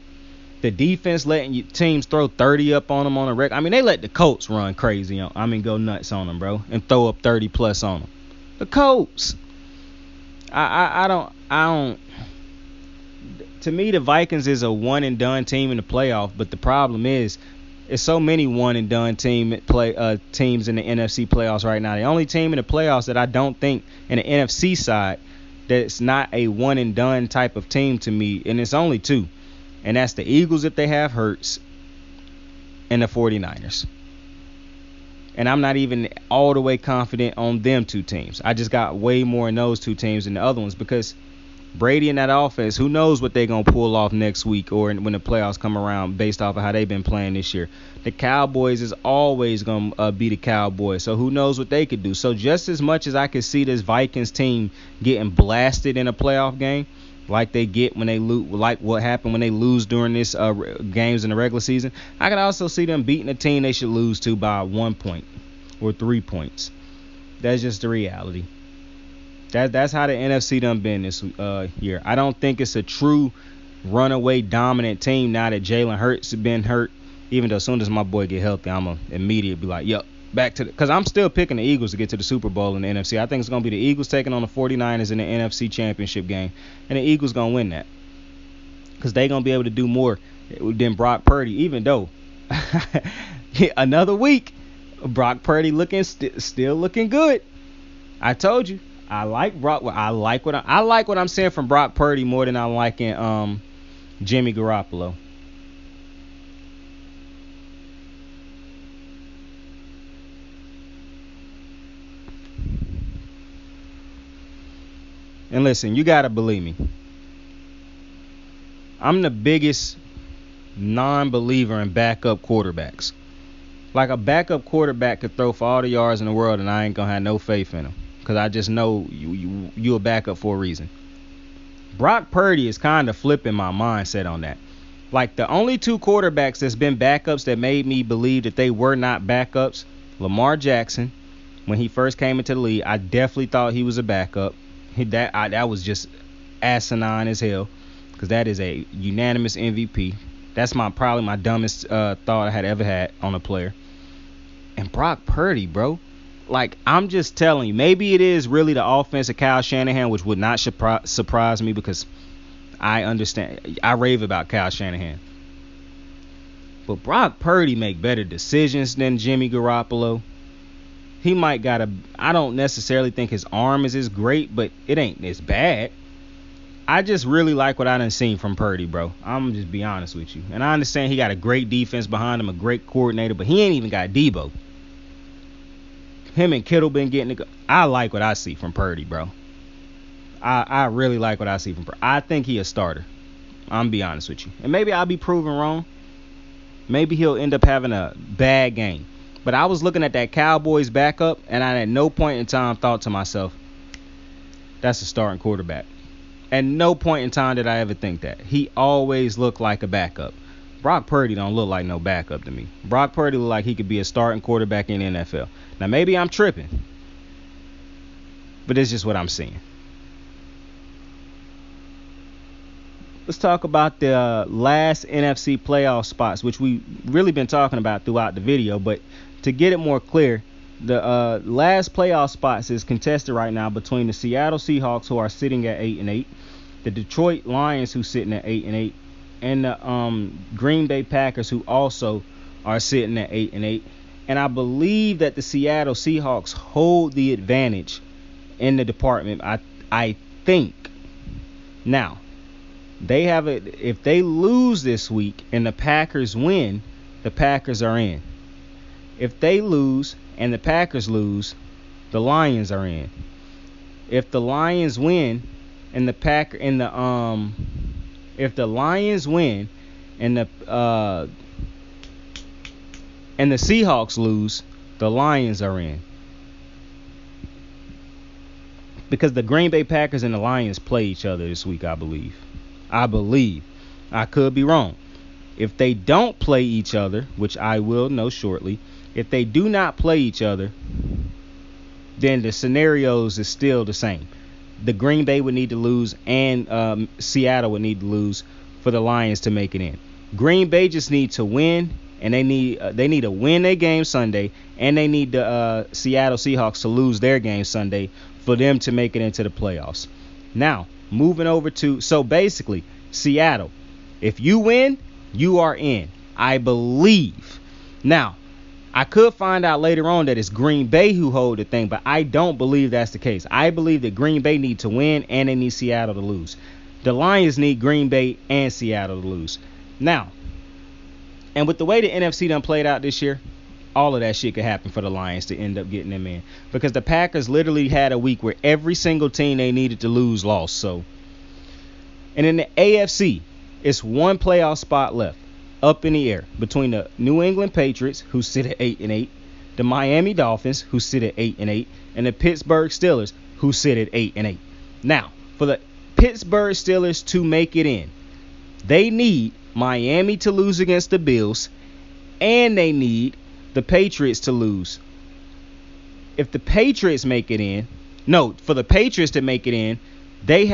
The defense letting teams throw 30 up on them on a record. I mean, they let the Colts run crazy go nuts on them, bro, and throw up 30 plus on them. The Colts. I don't. To me, the Vikings is a one and done team in the playoff, but the problem is, there's so many one and done teams in the NFC playoffs right now. The only team in the playoffs that I don't think in the NFC side that's not a one and done type of team to me, and it's only two, and that's the Eagles if they have Hurts, and the 49ers. And I'm not even all the way confident on them two teams. I just got way more in those two teams than the other ones because Brady and that offense, who knows what they're going to pull off next week or when the playoffs come around based off of how they've been playing this year. The Cowboys is always going to be the Cowboys, so who knows what they could do. So just as much as I could see this Vikings team getting blasted in a playoff game, like they get when they lose, like what happened when they lose during this games in the regular season, I could also see them beating a team they should lose to by 1 point or 3 points. That's just the reality. That's how the NFC done been this year. I don't think it's a true runaway dominant team now that Jalen Hurts has been hurt. Even though as soon as my boy get healthy, I'm going to immediately be like, yep, back to the – because I'm still picking the Eagles to get to the Super Bowl in the NFC. I think it's going to be the Eagles taking on the 49ers in the NFC Championship game, and the Eagles going to win that because they going to be able to do more than Brock Purdy, even though another week, Brock Purdy still looking good. I told you. I like what I'm seeing from Brock Purdy more than I'm liking Jimmy Garoppolo. And listen, you gotta believe me. I'm the biggest non-believer in backup quarterbacks. Like a backup quarterback could throw for all the yards in the world, and I ain't gonna have no faith in him. Because I just know you a backup for a reason. Brock Purdy is kind of flipping my mindset on that. Like the only two quarterbacks that's been backups that made me believe that they were not backups, Lamar Jackson, when he first came into the league, I definitely thought he was a backup. That was just asinine as hell because that is a unanimous MVP. That's probably my dumbest thought I had ever had on a player. And Brock Purdy, bro. Like, I'm just telling you, maybe it is really the offense of Kyle Shanahan, which would not surprise me because I understand. I rave about Kyle Shanahan. But Brock Purdy make better decisions than Jimmy Garoppolo. He might I don't necessarily think his arm is as great, but it ain't as bad. I just really like what I done seen from Purdy, bro. I'm just be honest with you. And I understand he got a great defense behind him, a great coordinator, but he ain't even got Debo. Him and Kittle been getting it. I like what I see from Purdy, bro. I really like what I see from Purdy. I think he a starter. I'm be honest with you. And maybe I'll be proven wrong. Maybe he'll end up having a bad game. But I was looking at that Cowboys backup, and I at no point in time thought to myself, that's a starting quarterback. At no point in time did I ever think that. He always looked like a backup. Brock Purdy don't look like no backup to me. Brock Purdy look like he could be a starting quarterback in the NFL. Now, maybe I'm tripping, but it's just what I'm seeing. Let's talk about the last NFC playoff spots, which we really been talking about throughout the video. But to get it more clear, the last playoff spots is contested right now between the Seattle Seahawks, who are sitting at 8-8, the Detroit Lions, who's sitting at 8-8, and the Green Bay Packers, who also are sitting at 8-8. And I believe that the Seattle Seahawks hold the advantage in the department. I think. Now, if they lose this week and the Packers win, the Packers are in. If they lose and the Packers lose, the Lions are in. If the Lions win and the Lions win and the Seahawks lose, the Lions are in. Because the Green Bay Packers and the Lions play each other this week, I believe. I could be wrong. If they don't play each other, which I will know shortly, if they do not play each other, then the scenarios is still the same. The Green Bay would need to lose and Seattle would need to lose for the Lions to make it in. Green Bay just need to win, and they need to win their game Sunday, and they need the Seattle Seahawks to lose their game Sunday for them to make it into the playoffs. Now, moving over to, so basically, Seattle, if you win, you are in, I believe. Now, I could find out later on that it's Green Bay who hold the thing, but I don't believe that's the case. I believe that Green Bay need to win and they need Seattle to lose. The Lions need Green Bay and Seattle to lose. Now, and with the way the NFC done played out this year, all of that shit could happen for the Lions to end up getting them in. Because the Packers literally had a week where every single team they needed to lose lost. So, and in the AFC, it's one playoff spot left up in the air between the New England Patriots, who sit at 8-8, the Miami Dolphins, who sit at 8-8, and the Pittsburgh Steelers, who sit at 8-8. Now, for the Pittsburgh Steelers to make it in, they need Miami to lose against the Bills, and they need the Patriots to lose. If the Patriots make it in, for the Patriots to make it in, they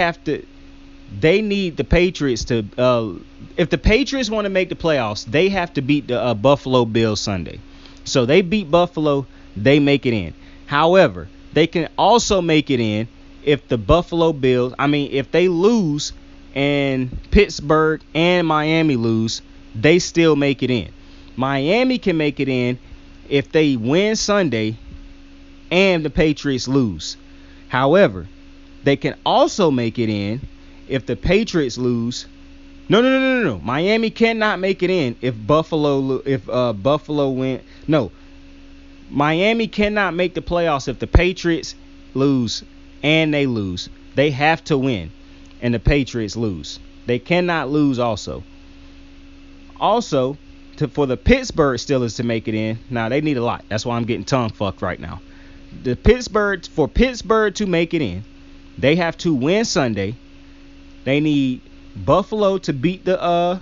need the Patriots to, if the Patriots want to make the playoffs, they have to beat the Buffalo Bills Sunday. So they beat Buffalo, they make it in. However, they can also make it in if the Buffalo Bills, if they lose and Pittsburgh and Miami lose, they still make it in. Miami can make it in if they win Sunday and the Patriots lose. However, they can also make it in if the Patriots lose. No. Miami cannot make it in if Buffalo win. No. Miami cannot make the playoffs if the Patriots lose and they lose. They have to win and the Patriots lose. They cannot lose also. Also, for the Pittsburgh Steelers to make it in, now they need a lot. That's why I'm getting tongue fucked right now. For Pittsburgh to make it in, they have to win Sunday. They need Buffalo to beat it's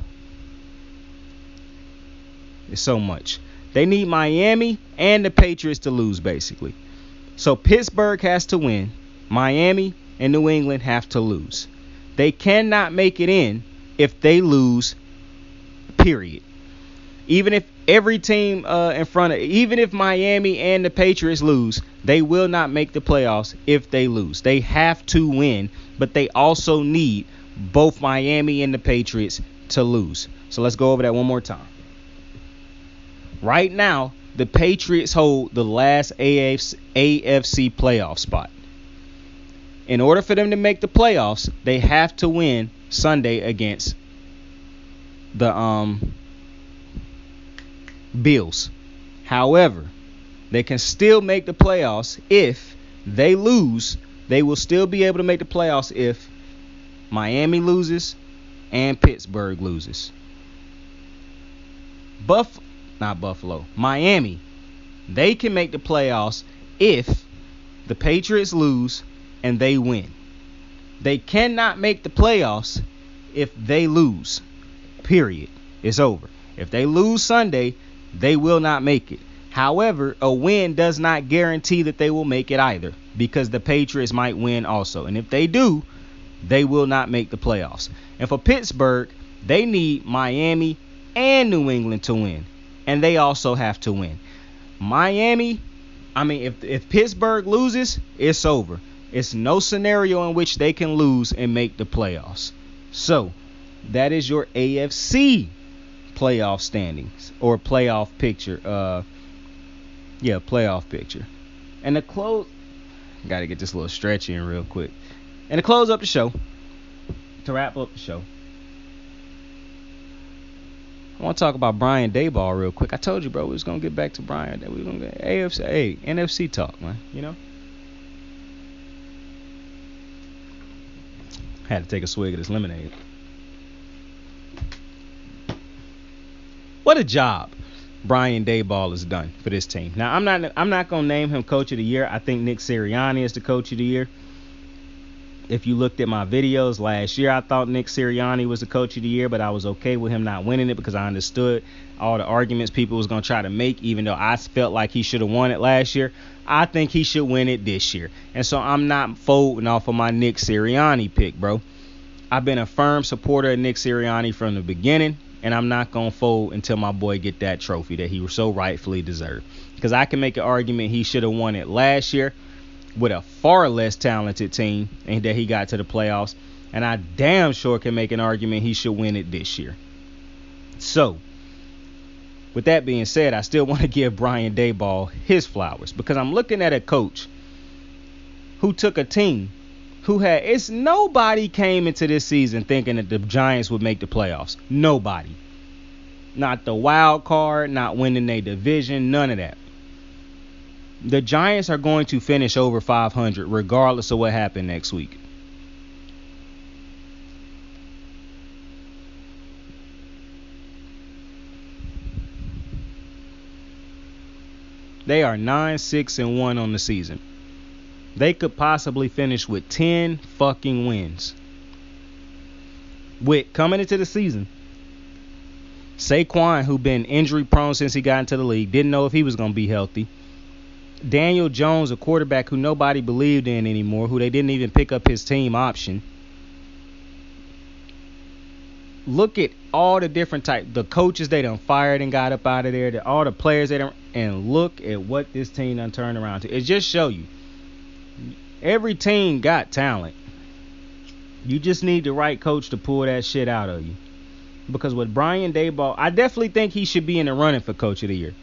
so much. They need Miami and the Patriots to lose, basically. So Pittsburgh has to win. Miami and New England have to lose. They cannot make it in if they lose, period. Even if every team even if Miami and the Patriots lose, they will not make the playoffs if they lose. They have to win, but they also need both Miami and the Patriots to lose. So let's go over that one more time. Right now, the Patriots hold the last AFC playoff spot. In order for them to make the playoffs, they have to win Sunday against the Bills. However, they can still make the playoffs if they lose. They will still be able to make the playoffs if Miami loses and Pittsburgh loses. Miami, they can make the playoffs if the Patriots lose and they win. They cannot make the playoffs if they lose. Period. It's over. If they lose Sunday, they will not make it. However, a win does not guarantee that they will make it either, because the Patriots might win also. And if they do, they will not make the playoffs. And for Pittsburgh, they need Miami and New England to win. And they also have to win. If Pittsburgh loses, it's over. It's no scenario in which they can lose and make the playoffs. So, that is your AFC playoff standings or playoff picture. Playoff picture. And to close, got to get this little stretch in real quick. And to close up the show, to wrap up the show, I want to talk about Brian Daboll real quick. I told you, bro, we was going to get back to Brian. We was going to get AFC, hey, NFC talk, man, you know? Had to take a swig of this lemonade. What a job Brian Daboll has done for this team. Now, I'm not going to name him Coach of the Year. I think Nick Sirianni is the Coach of the Year. If you looked at my videos last year, I thought Nick Sirianni was the Coach of the Year, but I was okay with him not winning it because I understood all the arguments people was going to try to make, even though I felt like he should have won it last year. I think he should win it this year. And so I'm not folding off of my Nick Sirianni pick, bro. I've been a firm supporter of Nick Sirianni from the beginning, and I'm not going to fold until my boy get that trophy that he so rightfully deserved. Because I can make an argument he should have won it last year with a far less talented team and that he got to the playoffs. And I damn sure can make an argument he should win it this year. So, with that being said, I still want to give Brian Daboll his flowers because I'm looking at a coach who took a team who nobody came into this season thinking that the Giants would make the playoffs. Nobody. Not the wild card, not winning their division, none of that. The Giants are going to finish over 500 regardless of what happened next week. They are 9-6-1 on the season. They could possibly finish with 10 fucking wins. With coming into the season, Saquon, who been injury prone since he got into the league, didn't know if he was going to be healthy. Daniel Jones, a quarterback who nobody believed in anymore, who they didn't even pick up his team option. Look at all the different the coaches they done fired and got up out of there, all the players they done, and look at what this team done turned around to. It just show you, every team got talent. You just need the right coach to pull that shit out of you. Because with Brian Daboll, I definitely think he should be in the running for Coach of the Year.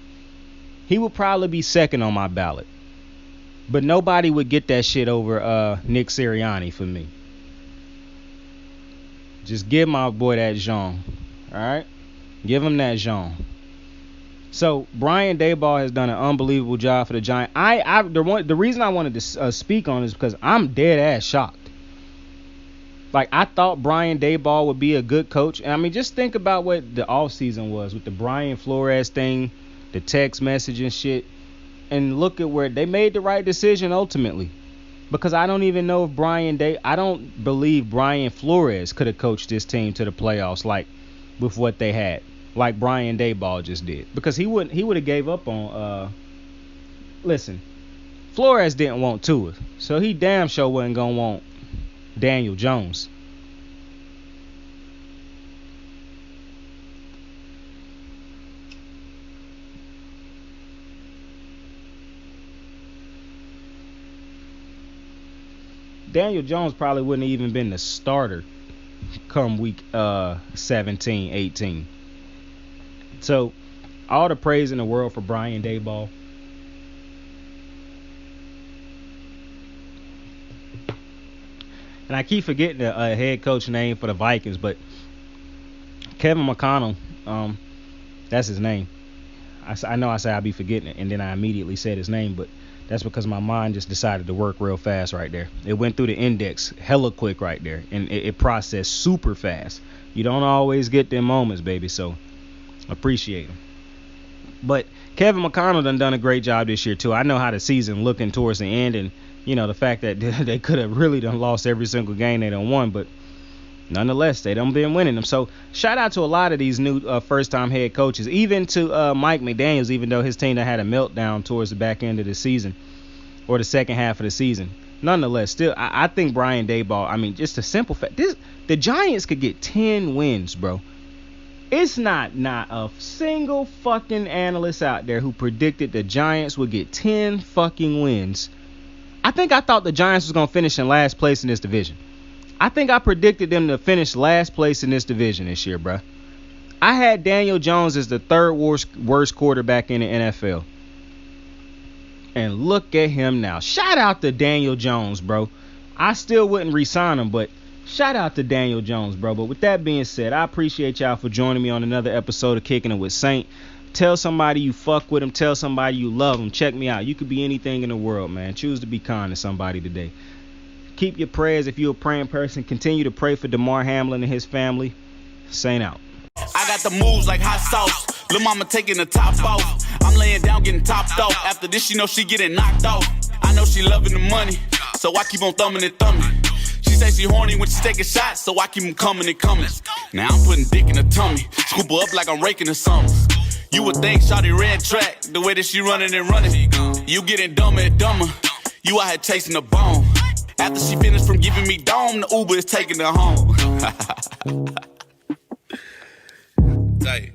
He would probably be second on my ballot. But nobody would get that shit over Nick Sirianni for me. Just give my boy that Jean. Alright? Give him that Jean. So, Brian Daboll has done an unbelievable job for the Giants. The reason I wanted to speak on is because I'm dead ass shocked. Like, I thought Brian Daboll would be a good coach. And I mean, just think about what the offseason was with the Brian Flores thing, the text message and shit. And look at where they made the right decision ultimately. Because I don't even know if I don't believe Brian Flores could have coached this team to the playoffs like with what they had. Like Brian Daboll just did. Because he would have gave up on listen, Flores didn't want Tua. So he damn sure wasn't gonna want Daniel Jones. Daniel Jones probably wouldn't have even been the starter come week 17, 18. So, all the praise in the world for Brian Daboll. And I keep forgetting the head coach name for the Vikings, but Kevin McConnell, that's his name. I know I said I'd be forgetting it, and then I immediately said his name, but that's because my mind just decided to work real fast right there. It went through the index hella quick right there, and it processed super fast. You don't always get them moments, baby, so appreciate them. But Kevin McConnell done a great job this year, too. I know how the season looking towards the end, and, you know, the fact that they could have really done lost every single game they done won, but nonetheless, they done been winning them. So, shout out to a lot of these new first-time head coaches, even to Mike McDaniels, even though his team done had a meltdown towards the back end of the season or the second half of the season. Nonetheless, still, I think Brian Daboll, I mean, just a simple fact. The Giants could get 10 wins, bro. It's not a single fucking analyst out there who predicted the Giants would get 10 fucking wins. I thought the Giants was going to finish in last place in this division. I think I predicted them to finish last place in this division this year, bro. I had Daniel Jones as the third worst quarterback in the NFL. And look at him now. Shout out to Daniel Jones, bro. I still wouldn't re-sign him, but Shout out to Daniel Jones, bro. But with that being said, I appreciate y'all for joining me on another episode of Kicking It with Saint. Tell somebody you fuck with him. Tell somebody you love him. Check me out. You could be anything in the world, man. Choose to be kind to somebody today. Keep your prayers if you're a praying person. Continue to pray for Damar Hamlin and his family. Saint out. I got the moves like hot sauce. Lil' mama taking the top off. I'm laying down getting topped off. After this, you know she getting knocked off. I know she loving the money, so I keep on thumbing and thumbing. She say she horny when she taking shots, so I keep them coming and coming. Now I'm putting dick in her tummy. Scoop her up like I'm raking her something. You would think shawty red track, the way that she running and running. You getting dumber and dumber. You out here chasing the bone. After she finished from giving me dome, the Uber is taking her home. Tight.